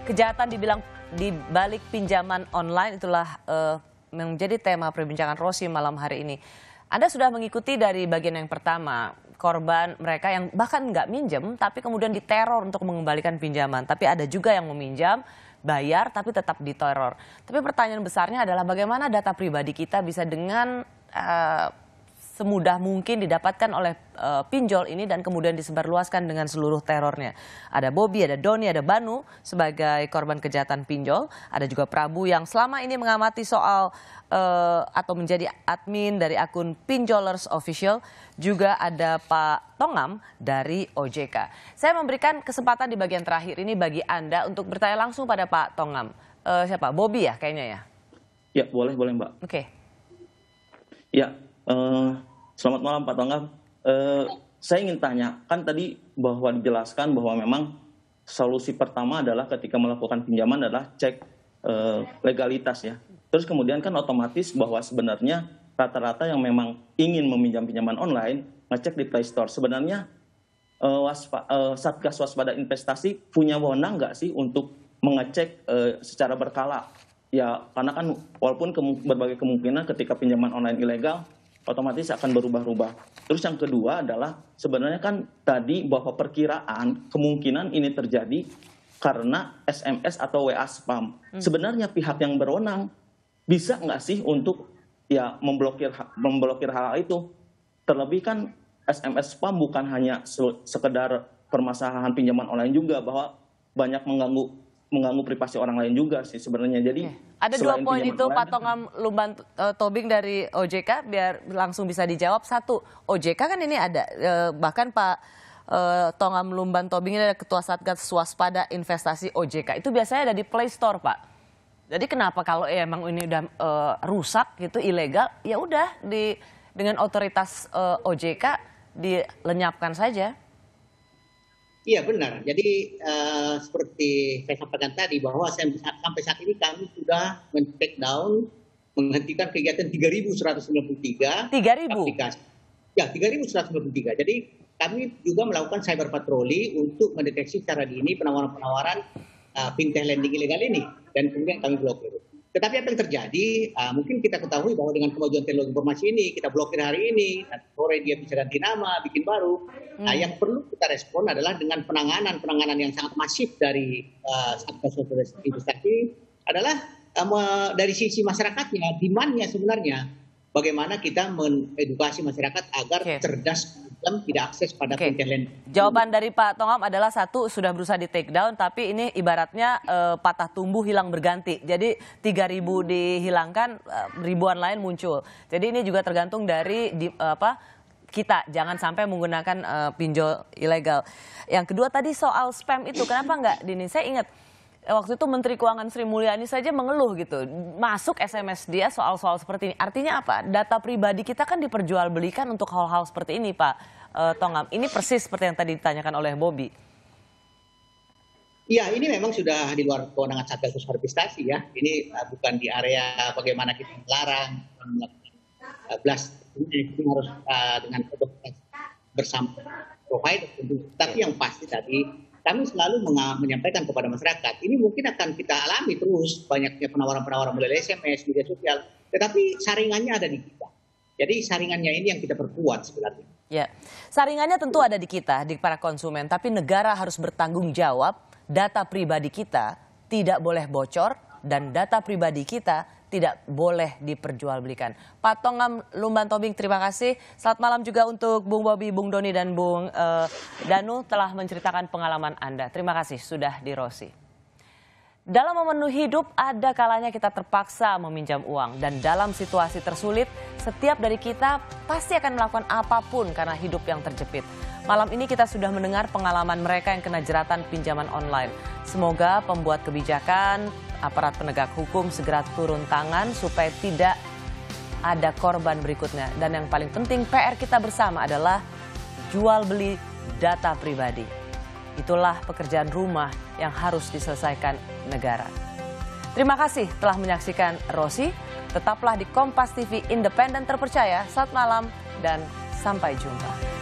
Kejahatan di balik pinjaman online itulah menjadi tema perbincangan Rosi malam hari ini. Anda sudah mengikuti dari bagian yang pertama, korban mereka yang bahkan nggak minjem tapi kemudian diteror untuk mengembalikan pinjaman. Tapi ada juga yang meminjam, bayar tapi tetap diteror. Tapi pertanyaan besarnya adalah bagaimana data pribadi kita bisa dengan semudah mungkin didapatkan oleh pinjol ini dan kemudian disebarluaskan dengan seluruh terornya. Ada Bobby, ada Doni, ada Banu sebagai korban kejahatan pinjol. Ada juga Prabu yang selama ini mengamati soal atau menjadi admin dari akun Pinjolers Official. Juga ada Pak Tongam dari OJK. Saya memberikan kesempatan di bagian terakhir ini bagi Anda untuk bertanya langsung pada Pak Tongam. Siapa? Bobby ya kayaknya ya? Ya, boleh Mbak. Oke. Ya, selamat malam Pak Tongam. Saya ingin tanya, kan tadi bahwa dijelaskan bahwa memang solusi pertama adalah ketika melakukan pinjaman adalah cek legalitas ya. Terus kemudian kan otomatis bahwa sebenarnya rata-rata yang memang ingin meminjam pinjaman online ngecek di Play Store. Sebenarnya Satgas Waspada Investasi punya wewenang nggak sih untuk mengecek secara berkala? Ya, karena kan walaupun berbagai kemungkinan ketika pinjaman online ilegal otomatis akan berubah-ubah. Terus yang kedua adalah sebenarnya kan tadi bahwa perkiraan kemungkinan ini terjadi karena SMS atau WA spam. Sebenarnya pihak yang berwenang bisa nggak sih untuk ya memblokir hal itu? Terlebih kan SMS spam bukan hanya sekedar permasalahan pinjaman online juga, bahwa banyak mengganggu privasi orang lain juga sih sebenarnya. Jadi ada dua poin itu Pak Tongam Lumban Tobing dari OJK biar langsung bisa dijawab. Satu, OJK kan ini ada bahkan Pak Tongam Lumban Tobing ini ada Ketua Satgas Waspada Investasi OJK. Itu biasanya ada di Play Store, Pak. Jadi kenapa kalau emang ini udah rusak gitu ilegal, ya udah dengan otoritas OJK dilenyapkan saja. Iya benar. Jadi seperti saya sampaikan tadi bahwa sampai saat ini kami sudah men-take down, menghentikan kegiatan 3.193 aplikasi. Ya 3.193. Jadi kami juga melakukan cyber patroli untuk mendeteksi secara dini penawaran-penawaran fintech lending ilegal ini dan kemudian kami blokir. Tetapi apa yang terjadi, mungkin kita ketahui bahwa dengan kemajuan teknologi informasi ini, kita blokir hari ini, nanti sore dia bisa ganti nama, bikin baru. Nah, yang perlu kita respon adalah dengan penanganan yang sangat masif dari Satgas Waspada Investasi adalah dari sisi masyarakatnya, demand-nya sebenarnya. Bagaimana kita mengedukasi masyarakat agar cerdas dan tidak akses pada fintech lending. Jawaban dari Pak Tongam adalah satu, sudah berusaha di take down, tapi ini ibaratnya patah tumbuh hilang berganti. Jadi 3.000 dihilangkan, ribuan lain muncul. Jadi ini juga tergantung dari kita, jangan sampai menggunakan pinjol ilegal. Yang kedua tadi soal spam itu, kenapa nggak Dini? Saya ingat waktu itu Menteri Keuangan Sri Mulyani saja mengeluh gitu, masuk SMS dia soal-soal seperti ini. Artinya apa? Data pribadi kita kan diperjualbelikan untuk hal-hal seperti ini, Pak Tongam. Ini persis seperti yang tadi ditanyakan oleh Bobby. Iya, ini memang sudah di luar kewenangan Satgas Waspada Investasi ya. Ini bukan di area bagaimana kita melarang, blast. Ini harus dengan bersama provider. Tapi yang pasti tadi kami selalu menyampaikan kepada masyarakat, ini mungkin akan kita alami terus banyaknya penawaran-penawaran melalui SMS, media sosial, tetapi saringannya ada di kita. Jadi saringannya ini yang kita perkuat sebenarnya. Ya, saringannya tentu ada di kita, di para konsumen, tapi negara harus bertanggung jawab, data pribadi kita tidak boleh bocor dan data pribadi kita tidak boleh diperjualbelikan. Pak Tongam Lumban Tobing, terima kasih. Selamat malam juga untuk Bung Bobby, Bung Doni, dan Bung Danu telah menceritakan pengalaman Anda. Terima kasih sudah di Rosi. Dalam memenuhi hidup, ada kalanya kita terpaksa meminjam uang. Dan dalam situasi tersulit, setiap dari kita pasti akan melakukan apapun karena hidup yang terjepit. Malam ini kita sudah mendengar pengalaman mereka yang kena jeratan pinjaman online. Semoga pembuat kebijakan, aparat penegak hukum segera turun tangan supaya tidak ada korban berikutnya. Dan yang paling penting PR kita bersama adalah jual beli data pribadi. Itulah pekerjaan rumah yang harus diselesaikan negara. Terima kasih telah menyaksikan Rosi. Tetaplah di Kompas TV, independen terpercaya. Selamat malam dan sampai jumpa.